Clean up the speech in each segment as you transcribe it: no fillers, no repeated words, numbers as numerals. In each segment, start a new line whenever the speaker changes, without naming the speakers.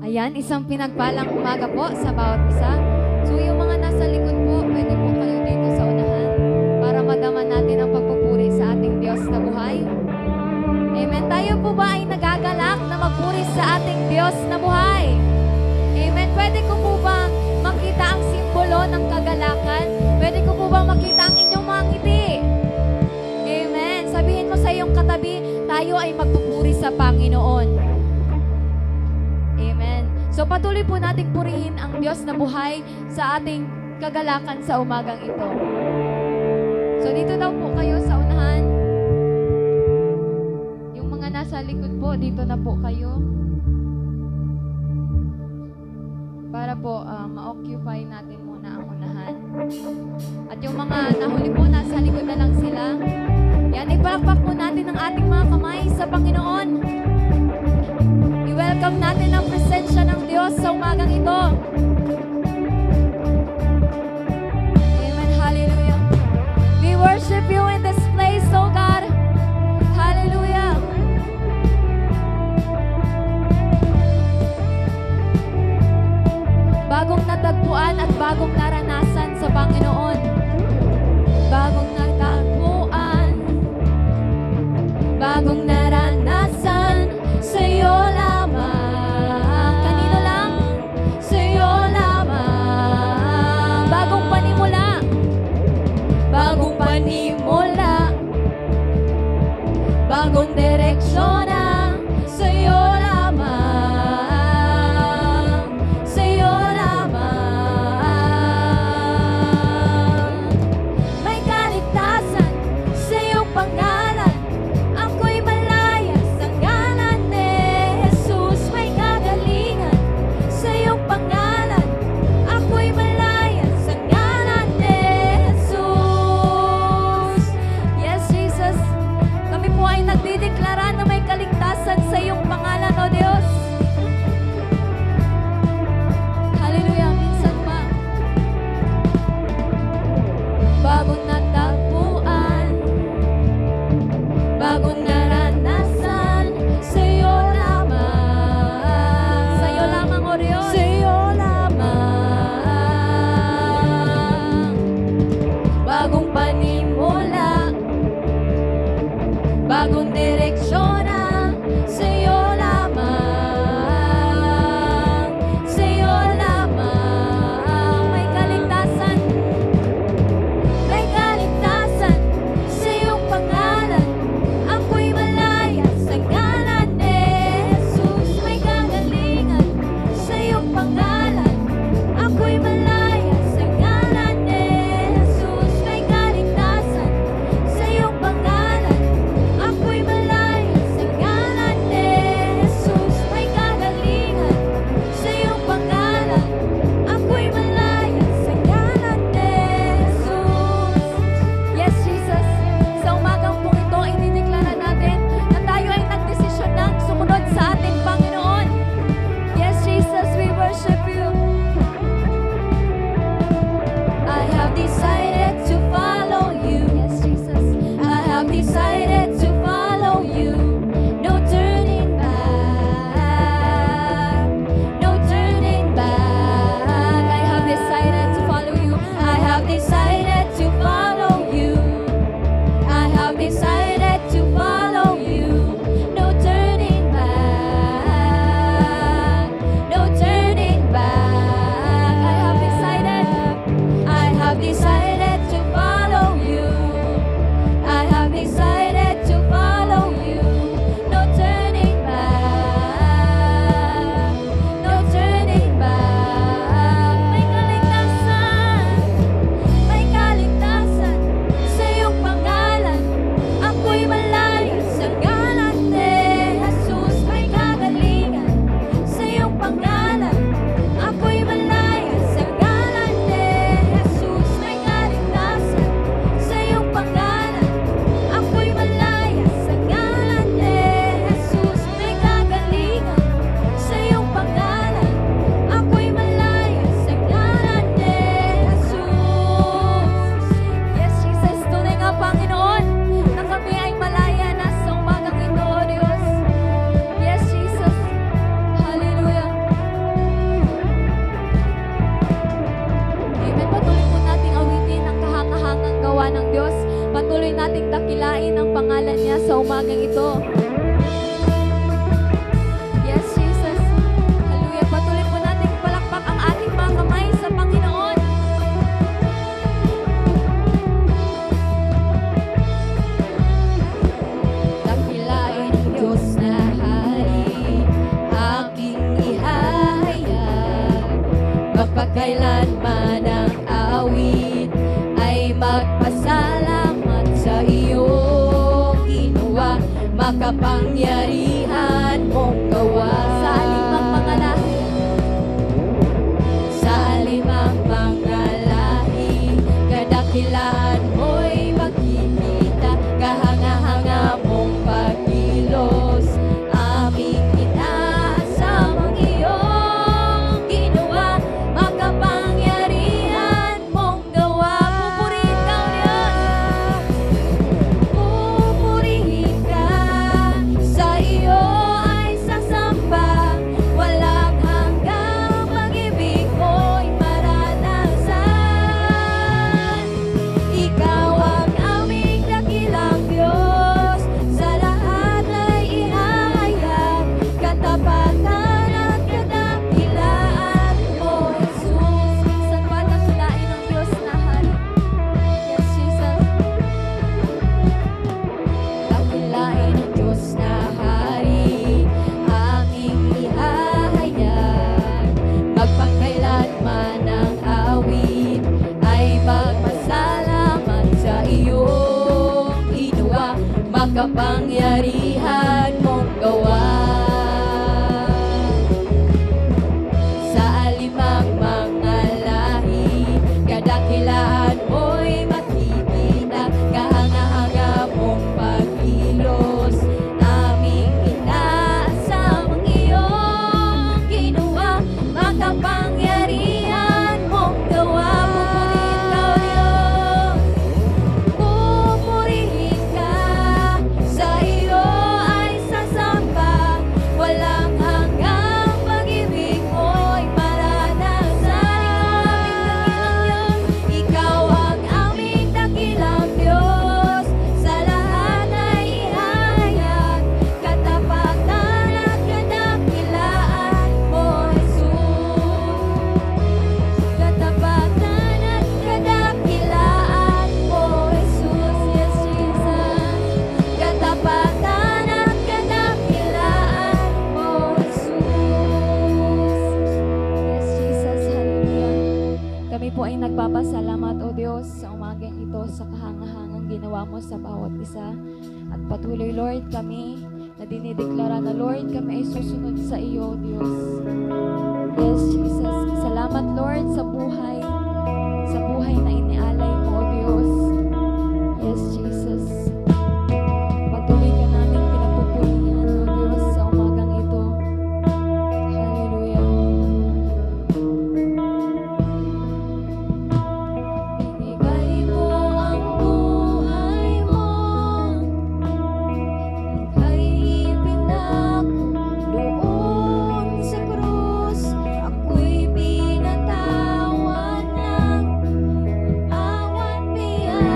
Ayan, isang pinagpalang umaga po sa bawat isa. So yung mga nasa likod po, pwede po kayo dito sa unahan para madama natin ang pagpupuri sa ating Diyos na buhay. Amen. Tayo po ba ay nagagalak na magpuri sa ating Diyos na buhay? Amen. Pwede ko po ba makita ang simbolo ng kagalakan? Pwede ko po ba makita ang inyong mga ngiti? Amen. Sabihin mo sa iyong katabi, tayo ay magpupuri sa Panginoon. Amen. So patuloy po nating purihin ang Diyos na buhay sa ating kagalakan sa umagang ito. So dito daw po kayo sa unahan. Yung mga nasa likod po, dito na po kayo. Para po ma-occupy natin muna ang unahan. At yung mga nahuli po, nasa likod na lang sila. Yan, ipalakpak po natin ang ating mga kamay sa Panginoon. I-welcome natin ang presensya ng Diyos sa umagang ito. Amen. Hallelujah. We worship you in this place, oh God. Hallelujah. Bagong natagpuan at bagong naranasan sa Panginoon. Bagong natagpuan, bagong naranasan sa iyo lamang. Kanino lang? Sa iyo magpakailanman ang awit ay magpasalamat sa iyong ginawa, makapangyarihan mong gawa. Sa limang mga lahi, kadakilaan mo'y makikita, kahanga-hanga mong pagkilos, aming inaasam ang iyong ginawa, makapangyarihan mong gawa. Pupurihin ka, sa iyo ay sasamba, walang hanggang pag-ibig mo'y maranasan. Ikaw ang aming dakilang Diyos, sa lahat ay ihahayag katapatan at kadakilaan mo, Jesus. Minsan ba dakilain ng Diyos na hari? Yes, Jesus. Dakilain ng Diyos na hari, aming ihahayag, magpakailanman ang awit ay magpasalamat sa iyong ginawa, makapangyarihan mong gawa. Sa limang mga lahi, kadakilaan mo'y makikita, kahanga-hanga mong pagkilos, aming inaasam ang iyong ginawa, makapangyarihan mong gawa. Pupurihin ka, sa iyo ay sasamba, walang hanggang pag-ibig mo'y maranasan. Ikaw ang aming dakilang Diyos, sa lahat ay ihahayag katapatan at kadakilaan mo, Jesus. Katapatan at kadakilaan mo, Jesus. Yes, Jesus. Katapatan at kadakilaan mo, Jesus. Yes, Jesus. Hallelujah. Kami po ay nagpapasalamat, O Diyos, sa umagang ito sa kahangahangang ginawa mo sa bawat isa. At patuloy, Lord, kami na dinideklara na, Lord, kami ay susunod sa iyo, O Diyos. Yes, Jesus. Salamat, Lord, sa buhay na inialay mo, O Diyos. Yes, Jesus. Patuloy ka namin pinapupurihan, O Diyos, sa umagang ito. Hallelujah. Binigay mo ang buhay mo, ika'y ipinako doon sa krus. Ako'y pinatawan ng awan, biyaya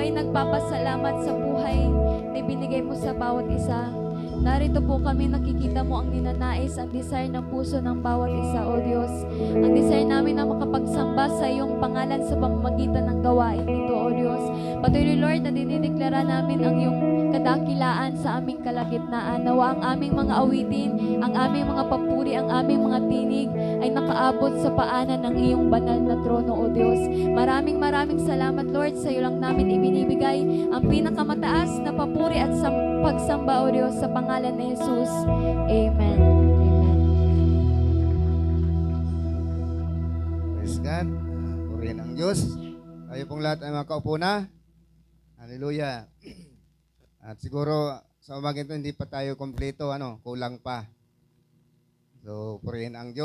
ay nagpapasalamat sa buhay na binigay mo sa bawat isa. Narito po kami, nakikita mo ang ninanais, ang desire ng puso ng bawat isa, O Diyos. Ang desire namin na makapagsamba sa iyong pangalan sa pamamagitan ng gawain nito, O Diyos. Patuloy, Lord, na dinideklara namin ang iyong kadakilaan sa aming kalagitnaan. Nawa ang aming mga awitin, ang aming mga papuri, ang aming mga tinig ay nakaabot sa paanan ng iyong banal na trono, O Diyos. Maraming salamat, Lord, sa iyo lang namin ibinibigay ang pinakamataas na papuri at pagsamba, O Diyos, sa pangalan ni Jesus. Amen. Amen.
Praise God. Purihin ang Diyos. Tayo pong lahat ay makaupo na. Hallelujah. At siguro sa umaga ito hindi pa tayo kompleto, kulang pa. So, purihin ang Diyos.